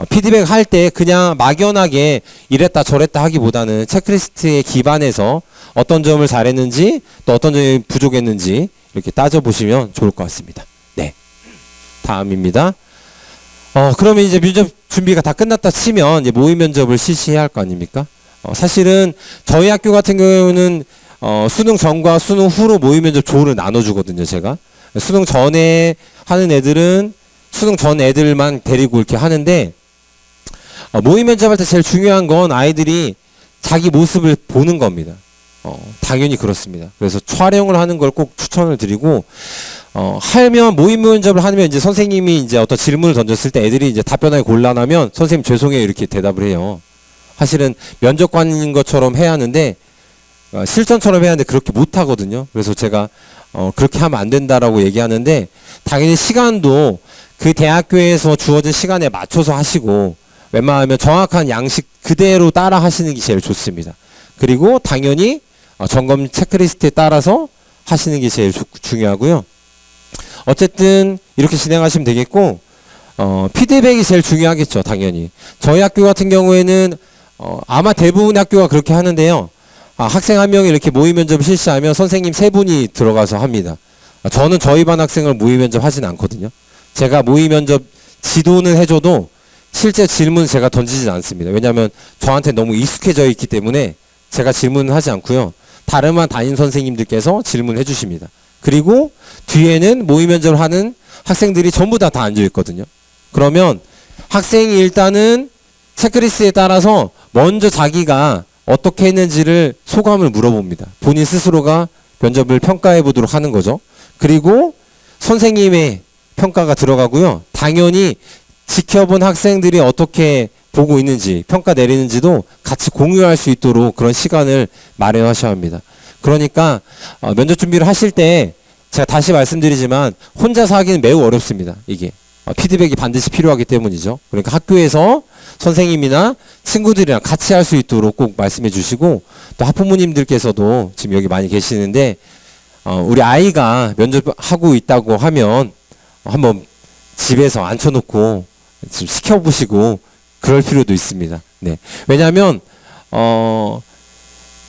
피드백 할 때 그냥 막연하게 이랬다 저랬다 하기보다는 체크리스트에 기반해서 어떤 점을 잘했는지 또 어떤 점이 부족했는지 이렇게 따져보시면 좋을 것 같습니다. 네. 다음입니다. 그러면 이제 면접 준비가 다 끝났다 치면 이제 모의 면접을 실시해야 할 거 아닙니까? 사실은 저희 학교 같은 경우는 수능 전과 수능 후로 모의 면접 조를 나눠주거든요, 제가. 수능 전에 하는 애들은 수능 전 애들만 데리고 이렇게 하는데 모의 면접할 때 제일 중요한 건 아이들이 자기 모습을 보는 겁니다. 당연히 그렇습니다. 그래서 촬영을 하는 걸 꼭 추천을 드리고 하면 모의 면접을 하면 이제 선생님이 이제 어떤 질문을 던졌을 때 애들이 이제 답변하기 곤란하면 선생님 죄송해요 이렇게 대답을 해요. 사실은 면접관인 것처럼 해야 하는데 실전처럼 해야 하는데 그렇게 못 하거든요. 그래서 제가 그렇게 하면 안 된다라고 얘기하는데 당연히 시간도 그 대학교에서 주어진 시간에 맞춰서 하시고 웬만하면 정확한 양식 그대로 따라 하시는 게 제일 좋습니다. 그리고 당연히 점검 체크리스트에 따라서 하시는 게 제일 중요하고요. 어쨌든 이렇게 진행하시면 되겠고 피드백이 제일 중요하겠죠. 당연히. 저희 학교 같은 경우에는 아마 대부분의 학교가 그렇게 하는데요. 학생 한 명이 이렇게 모의 면접을 실시하면 선생님 3분이 들어가서 합니다. 저는 저희 반 학생을 모의 면접 하진 않거든요. 제가 모의 면접 지도는 해줘도 실제 질문 제가 던지진 않습니다. 왜냐하면 저한테 너무 익숙해져 있기 때문에 제가 질문을 하지 않고요. 다른 반 담임 선생님들께서 질문해 주십니다. 그리고 뒤에는 모의 면접을 하는 학생들이 전부 다 앉아 있거든요. 그러면 학생이 일단은 체크리스트에 따라서 먼저 자기가 어떻게 했는지를 소감을 물어봅니다. 본인 스스로가 면접을 평가해 보도록 하는 거죠. 그리고 선생님의 평가가 들어가고요. 당연히 지켜본 학생들이 어떻게 보고 있는지, 평가 내리는지도 같이 공유할 수 있도록 그런 시간을 마련하셔야 합니다. 그러니까 면접 준비를 하실 때 제가 다시 말씀드리지만 혼자서 하기는 매우 어렵습니다. 이게 피드백이 반드시 필요하기 때문이죠. 그러니까 학교에서 선생님이나 친구들이랑 같이 할 수 있도록 꼭 말씀해 주시고, 또 학부모님들께서도 지금 여기 많이 계시는데 우리 아이가 면접하고 있다고 하면 한번 집에서 앉혀놓고 좀 시켜보시고 그럴 필요도 있습니다. 네. 왜냐하면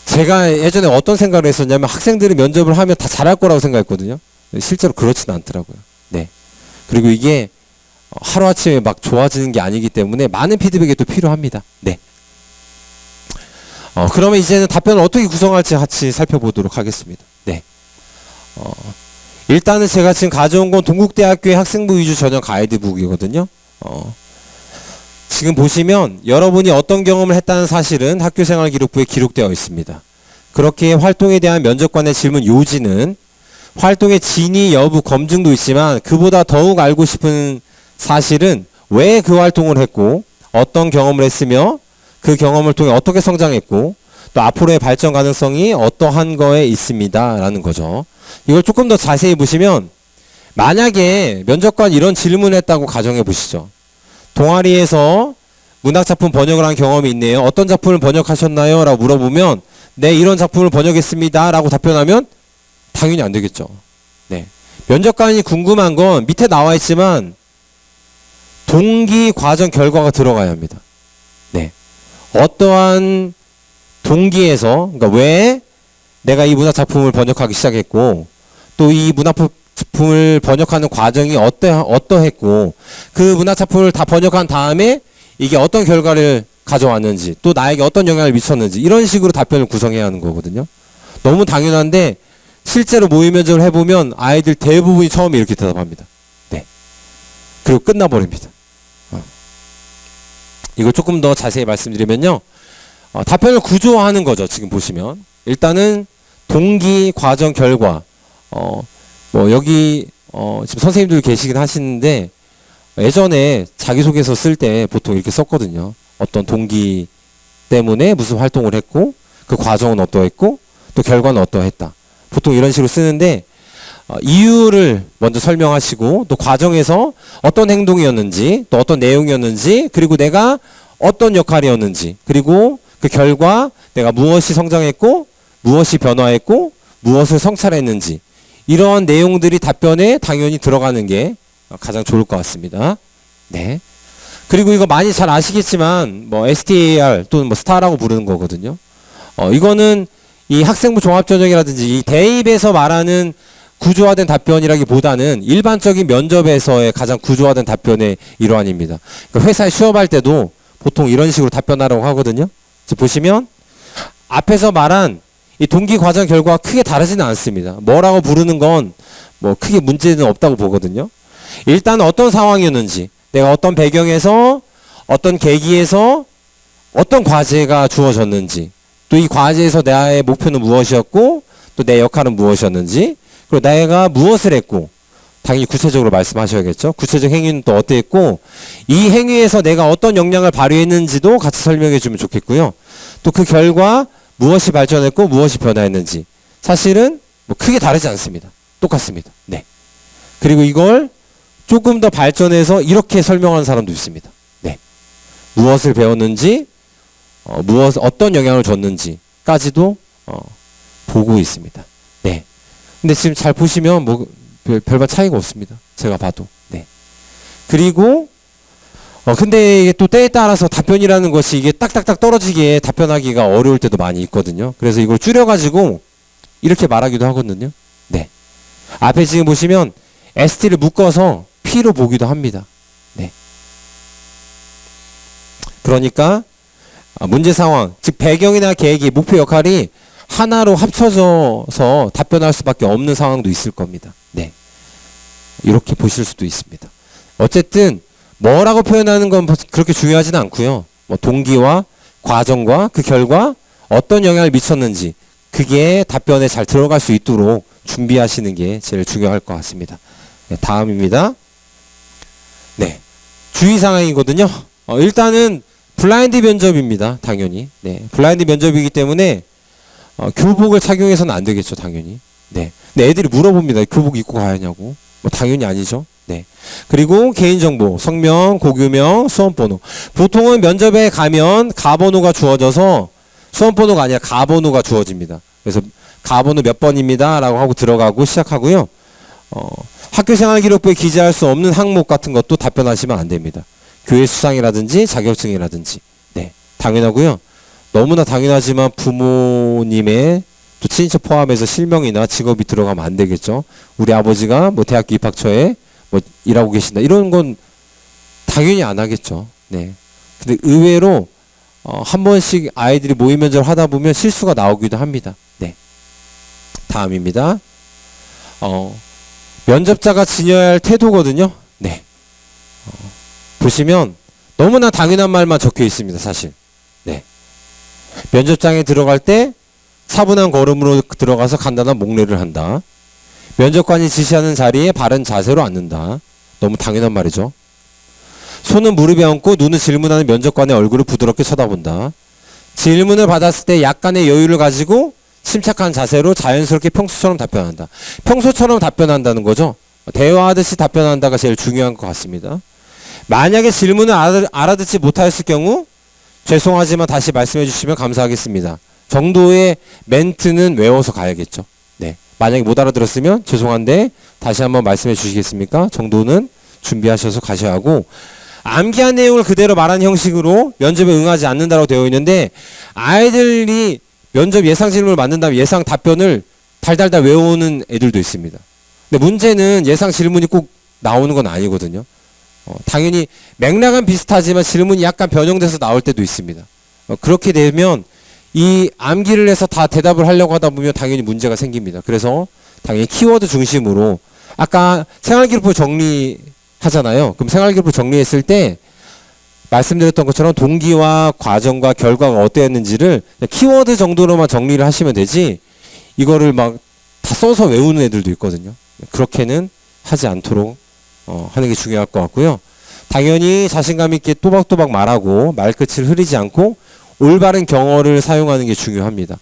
제가 예전에 어떤 생각을 했었냐면 학생들이 면접을 하면 다 잘할 거라고 생각했거든요. 실제로 그렇지는 않더라고요. 네. 그리고 이게 하루아침에 막 좋아지는 게 아니기 때문에 많은 피드백이 또 필요합니다. 네. 그러면 이제는 답변을 어떻게 구성할지 같이 살펴보도록 하겠습니다. 네. 일단은 제가 지금 가져온 건 동국대학교의 학생부 위주 전형 가이드북이거든요. 지금 보시면 여러분이 어떤 경험을 했다는 사실은 학교생활 기록부에 기록되어 있습니다. 그렇게 활동에 대한 면접관의 질문 요지는 활동의 진위 여부 검증도 있지만 그보다 더욱 알고 싶은 사실은 왜 그 활동을 했고 어떤 경험을 했으며 그 경험을 통해 어떻게 성장했고 또 앞으로의 발전 가능성이 어떠한 거에 있습니다 라는 거죠. 이걸 조금 더 자세히 보시면 만약에 면접관 이런 질문을 했다고 가정해 보시죠. 동아리에서 문학작품 번역을 한 경험이 있네요. 어떤 작품을 번역하셨나요? 라고 물어보면 네, 이런 작품을 번역했습니다 라고 답변하면 당연히 안 되겠죠. 네. 면접관이 궁금한 건 밑에 나와 있지만 동기, 과정, 결과가 들어가야 합니다. 네. 어떠한 동기에서, 그러니까 왜 내가 이 문학작품을 번역하기 시작했고 또 이 문학작품을 번역하는 과정이 어떠했고 그 문학작품을 다 번역한 다음에 이게 어떤 결과를 가져왔는지 또 나에게 어떤 영향을 미쳤는지 이런 식으로 답변을 구성해야 하는 거거든요. 너무 당연한데 실제로 모의 면접을 해보면 아이들 대부분이 처음에 이렇게 대답합니다. 네. 그리고 끝나버립니다. 이걸 조금 더 자세히 말씀드리면요. 답변을 구조화하는 거죠. 지금 보시면 일단은 동기, 과정, 결과. 여기 지금 선생님들 계시긴 하시는데 예전에 자기소개서 쓸 때 보통 이렇게 썼거든요. 어떤 동기 때문에 무슨 활동을 했고 그 과정은 어떠했고 또 결과는 어떠했다. 보통 이런 식으로 쓰는데 이유를 먼저 설명하시고 또 과정에서 어떤 행동이었는지 또 어떤 내용이었는지 그리고 내가 어떤 역할이었는지 그리고 그 결과 내가 무엇이 성장했고 무엇이 변화했고 무엇을 성찰했는지 이런 내용들이 답변에 당연히 들어가는 게 가장 좋을 것 같습니다. 네. 그리고 이거 많이 잘 아시겠지만 STAR 또는 스타라고 부르는 거거든요. 이거는 이 학생부 종합전형이라든지 이 대입에서 말하는 구조화된 답변이라기보다는 일반적인 면접에서의 가장 구조화된 답변의 일환입니다. 그러니까 회사에 취업할 때도 보통 이런 식으로 답변하라고 하거든요. 보시면 앞에서 말한 이 동기, 과정, 결과가 크게 다르지는 않습니다. 뭐라고 부르는 건 크게 문제는 없다고 보거든요. 일단 어떤 상황이었는지 내가 어떤 배경에서 어떤 계기에서 어떤 과제가 주어졌는지 또 이 과제에서 나의 목표는 무엇이었고 또 내 역할은 무엇이었는지 그리고 내가 무엇을 했고 당연히 구체적으로 말씀하셔야겠죠. 구체적 행위는 또 어땠고 이 행위에서 내가 어떤 역량을 발휘했는지도 같이 설명해 주면 좋겠고요. 또 그 결과 무엇이 발전했고 무엇이 변화했는지 사실은 크게 다르지 않습니다. 똑같습니다. 네. 그리고 이걸 조금 더 발전해서 이렇게 설명하는 사람도 있습니다. 네. 무엇을 배웠는지 어떤 영향을 줬는지까지도 보고 있습니다. 네. 근데 지금 잘 보시면 별반 차이가 없습니다. 제가 봐도. 네. 그리고 근데 이게 또 때에 따라서 답변이라는 것이 이게 딱딱딱 떨어지게 답변하기가 어려울 때도 많이 있거든요. 그래서 이걸 줄여가지고 이렇게 말하기도 하거든요. 네. 앞에 지금 보시면 ST를 묶어서 P로 보기도 합니다. 네. 그러니까 문제 상황, 즉 배경이나 계획이 목표 역할이 하나로 합쳐져서 답변할 수밖에 없는 상황도 있을 겁니다. 네. 이렇게 보실 수도 있습니다. 어쨌든 뭐라고 표현하는 건 그렇게 중요하지는 않고요. 동기와 과정과 그 결과 어떤 영향을 미쳤는지 그게 답변에 잘 들어갈 수 있도록 준비하시는 게 제일 중요할 것 같습니다. 네, 다음입니다. 네, 주의사항이거든요. 일단은 블라인드 면접입니다. 당연히. 네, 블라인드 면접이기 때문에 교복을 착용해서는 안 되겠죠. 당연히. 네, 근데 애들이 물어봅니다. 교복 입고 가야 하냐고. 뭐 당연히 아니죠. 네. 그리고 개인정보, 성명, 고교명, 수험번호. 보통은 면접에 가면 가번호가 주어져서 수험번호가 아니라 가번호가 주어집니다. 그래서 가번호 몇 번입니다. 라고 하고 들어가고 시작하고요. 학교생활기록부에 기재할 수 없는 항목 같은 것도 답변하시면 안 됩니다. 교회 수상이라든지 자격증이라든지. 네. 당연하고요. 너무나 당연하지만 부모님의 또 친인척 포함해서 실명이나 직업이 들어가면 안 되겠죠. 우리 아버지가 뭐 대학교 입학처에 뭐 일하고 계신다. 이런 건 당연히 안 하겠죠. 네. 근데 의외로 한 번씩 아이들이 모의 면접을 하다 보면 실수가 나오기도 합니다. 네. 다음입니다. 면접자가 지녀야 할 태도거든요. 네. 보시면 너무나 당연한 말만 적혀 있습니다. 사실. 네. 면접장에 들어갈 때 차분한 걸음으로 들어가서 간단한 목례를 한다. 면접관이 지시하는 자리에 바른 자세로 앉는다. 너무 당연한 말이죠. 손은 무릎에 얹고 눈은 질문하는 면접관의 얼굴을 부드럽게 쳐다본다. 질문을 받았을 때 약간의 여유를 가지고 침착한 자세로 자연스럽게 평소처럼 답변한다. 평소처럼 답변한다는 거죠. 대화하듯이 답변한다가 제일 중요한 것 같습니다. 만약에 질문을 알아듣지 못하였을 경우 죄송하지만 다시 말씀해 주시면 감사하겠습니다. 정도의 멘트는 외워서 가야겠죠. 네. 만약에 못 알아들었으면 죄송한데 다시 한번 말씀해 주시겠습니까? 정도는 준비하셔서 가셔야 하고, 암기한 내용을 그대로 말하는 형식으로 면접에 응하지 않는다고 되어 있는데, 아이들이 면접 예상 질문을 만든 다음에 예상 답변을 달달달 외우는 애들도 있습니다. 근데 문제는 예상 질문이 꼭 나오는 건 아니거든요. 당연히 맥락은 비슷하지만 질문이 약간 변형돼서 나올 때도 있습니다. 그렇게 되면 이 암기를 해서 다 대답을 하려고 하다 보면 당연히 문제가 생깁니다. 그래서 당연히 키워드 중심으로, 아까 생활기록부 정리하잖아요. 그럼 생활기록부 정리했을 때 말씀드렸던 것처럼 동기와 과정과 결과가 어땠는지를 키워드 정도로만 정리를 하시면 되지, 이거를 막 다 써서 외우는 애들도 있거든요. 그렇게는 하지 않도록 하는 게 중요할 것 같고요. 당연히 자신감 있게 또박또박 말하고 말끝을 흐리지 않고 올바른 경어를 사용하는 게 중요합니다.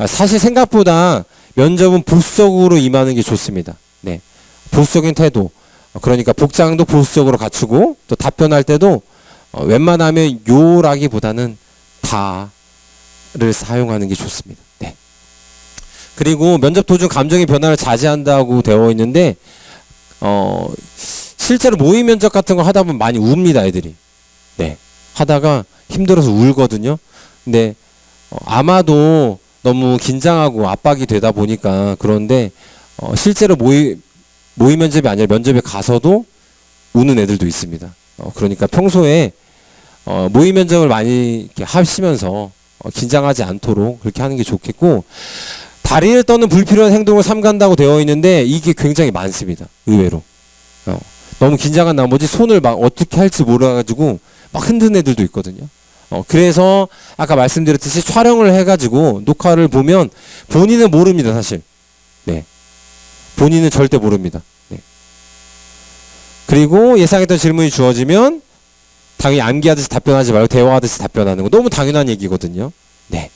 사실 생각보다 면접은 보수적으로 임하는 게 좋습니다. 네. 보수적인 태도. 그러니까 복장도 보수적으로 갖추고, 또 답변할 때도 웬만하면 요라기보다는 다를 사용하는 게 좋습니다. 네. 그리고 면접 도중 감정의 변화를 자제한다고 되어 있는데, 실제로 모의 면접 같은 거 하다 보면 많이 웁니다, 애들이. 네. 하다가 힘들어서 울거든요. 근데 아마도 너무 긴장하고 압박이 되다 보니까 그런데, 실제로 모의 면접이 아니라 면접에 가서도 우는 애들도 있습니다. 그러니까 평소에 모의 면접을 많이 이렇게 하시면서 긴장하지 않도록 그렇게 하는 게 좋겠고, 다리를 떠는 불필요한 행동을 삼간다고 되어 있는데 이게 굉장히 많습니다. 의외로. 너무 긴장한 나머지 손을 막 어떻게 할지 몰라가지고 막 흔드는 애들도 있거든요. 그래서 아까 말씀드렸듯이 촬영을 해가지고 녹화를 보면 본인은 모릅니다, 사실. 네. 본인은 절대 모릅니다. 네. 그리고 예상했던 질문이 주어지면 당연히 암기하듯이 답변하지 말고 대화하듯이 답변하는 거 너무 당연한 얘기거든요. 네.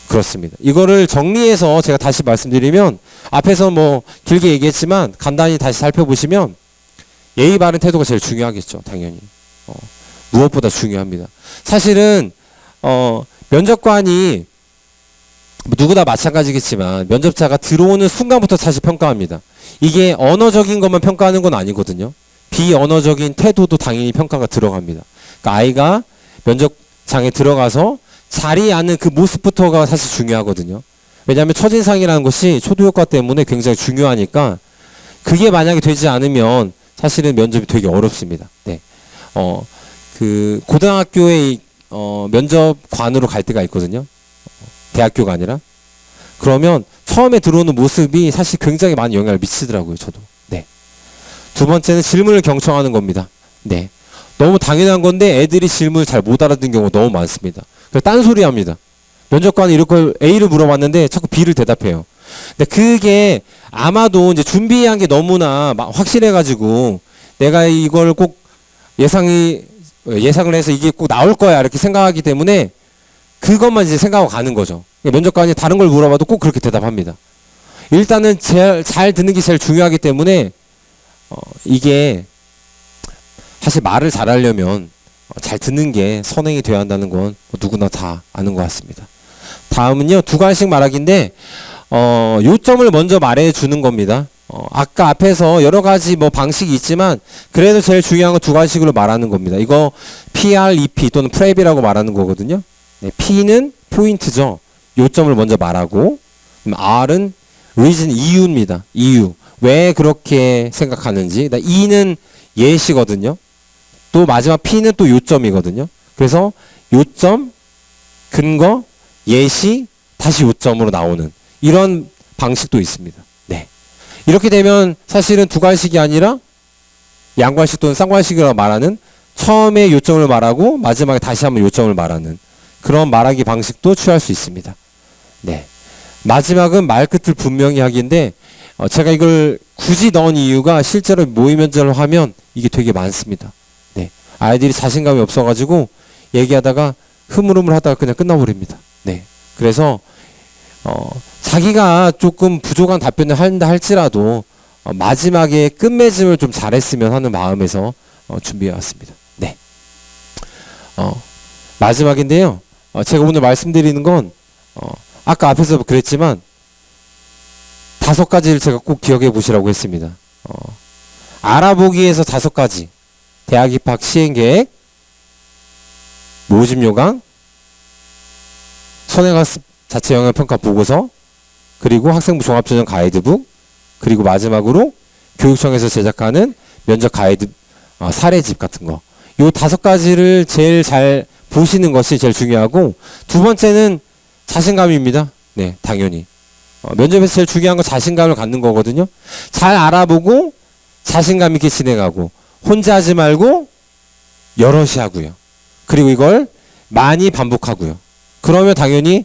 그렇습니다. 이거를 정리해서 제가 다시 말씀드리면, 앞에서 뭐 길게 얘기했지만 간단히 다시 살펴보시면 예의 바른 태도가 제일 중요하겠죠. 당연히. 무엇보다 중요합니다. 사실은 면접관이 누구나 마찬가지겠지만 면접자가 들어오는 순간부터 사실 평가합니다. 이게 언어적인 것만 평가하는 건 아니거든요. 비언어적인 태도도 당연히 평가가 들어갑니다. 그러니까 아이가 면접장에 들어가서 자리에 앉는 그 모습부터가 사실 중요하거든요. 왜냐하면 첫인상이라는 것이 초도효과 때문에 굉장히 중요하니까, 그게 만약에 되지 않으면 사실은 면접이 되게 어렵습니다. 네. 그 고등학교의 면접관으로 갈 때가 있거든요. 대학교가 아니라. 그러면 처음에 들어오는 모습이 사실 굉장히 많은 영향을 미치더라고요, 저도. 네. 두 번째는 질문을 경청하는 겁니다. 네. 너무 당연한 건데 애들이 질문을 잘 못 알아듣는 경우가 너무 많습니다. 그래서 딴소리 합니다. 면접관이 이걸 A를 물어봤는데 자꾸 B를 대답해요. 근데 그게 아마도 이제 준비한 게 너무나 확실해가지고 내가 이걸 꼭 예상을 해서 이게 꼭 나올 거야 이렇게 생각하기 때문에 그것만 이제 생각하고 가는 거죠. 면접관이 다른 걸 물어봐도 꼭 그렇게 대답합니다. 일단은 잘 듣는 게 제일 중요하기 때문에 이게 사실 말을 잘하려면 잘 듣는 게 선행이 되어야 한다는 건 누구나 다 아는 것 같습니다. 다음은요, 두 가지씩 말하기인데 요점을 먼저 말해 주는 겁니다. 아까 앞에서 여러 가지 뭐 방식이 있지만 그래도 제일 중요한 건 두 가지식으로 말하는 겁니다. 이거 PREP 또는 PREP이라고 말하는 거거든요. 네, P는 포인트죠. 요점을 먼저 말하고, R은 reason, 이유입니다. 이유. 왜 그렇게 생각하는지. E는 예시거든요. 또 마지막 P는 또 요점이거든요. 그래서 요점, 근거, 예시, 다시 요점으로 나오는 이런 방식도 있습니다. 네. 이렇게 되면 사실은 두 관식이 아니라 양관식 또는 쌍관식이라고 말하는 처음에 요점을 말하고 마지막에 다시 한번 요점을 말하는 그런 말하기 방식도 취할 수 있습니다. 네. 마지막은 말끝을 분명히 하기인데 제가 이걸 굳이 넣은 이유가 실제로 모의 면접을 하면 이게 되게 많습니다. 네. 아이들이 자신감이 없어가지고 얘기하다가 흐물흐물하다가 그냥 끝나버립니다. 네. 그래서 자기가 조금 부족한 답변을 한다 할지라도 마지막에 끝맺음을 좀 잘했으면 하는 마음에서 준비해 왔습니다. 네. 마지막인데요. 제가 오늘 말씀드리는 건 아까 앞에서 그랬지만 5가지를 제가 꼭 기억해 보시라고 했습니다. 알아보기에서 5가지. 대학 입학 시행계획, 모집 요강, 선행학습 자체 영향평가 보고서, 그리고 학생부 종합전형 가이드북, 그리고 마지막으로 교육청에서 제작하는 면접 가이드 사례집 같은 거. 요 5가지를 제일 잘 보시는 것이 제일 중요하고, 두 번째는 자신감입니다. 네, 당연히. 면접에서 제일 중요한 건 자신감을 갖는 거거든요. 잘 알아보고 자신감 있게 진행하고 혼자 하지 말고 여럿이 하고요. 그리고 이걸 많이 반복하고요. 그러면 당연히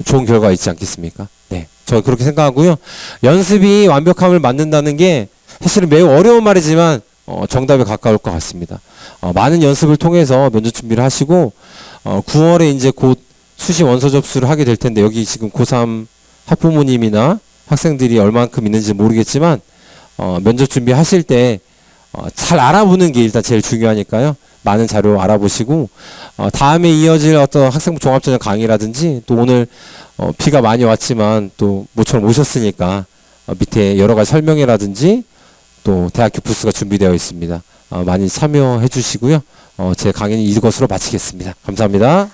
좋은 결과가 있지 않겠습니까? 네, 저 그렇게 생각하고요. 연습이 완벽함을 만든다는 게 사실은 매우 어려운 말이지만 정답에 가까울 것 같습니다. 많은 연습을 통해서 면접 준비를 하시고 9월에 이제 곧 수시 원서 접수를 하게 될 텐데 여기 지금 고3 학부모님이나 학생들이 얼만큼 있는지 모르겠지만 면접 준비하실 때 잘 알아보는 게 일단 제일 중요하니까요. 많은 자료 알아보시고 다음에 이어질 어떤 학생부 종합전형 강의라든지 또 오늘 비가 많이 왔지만 또 모처럼 오셨으니까 밑에 여러 가지 설명회라든지 또 대학교 부스가 준비되어 있습니다. 많이 참여해 주시고요. 제 강의는 이것으로 마치겠습니다. 감사합니다.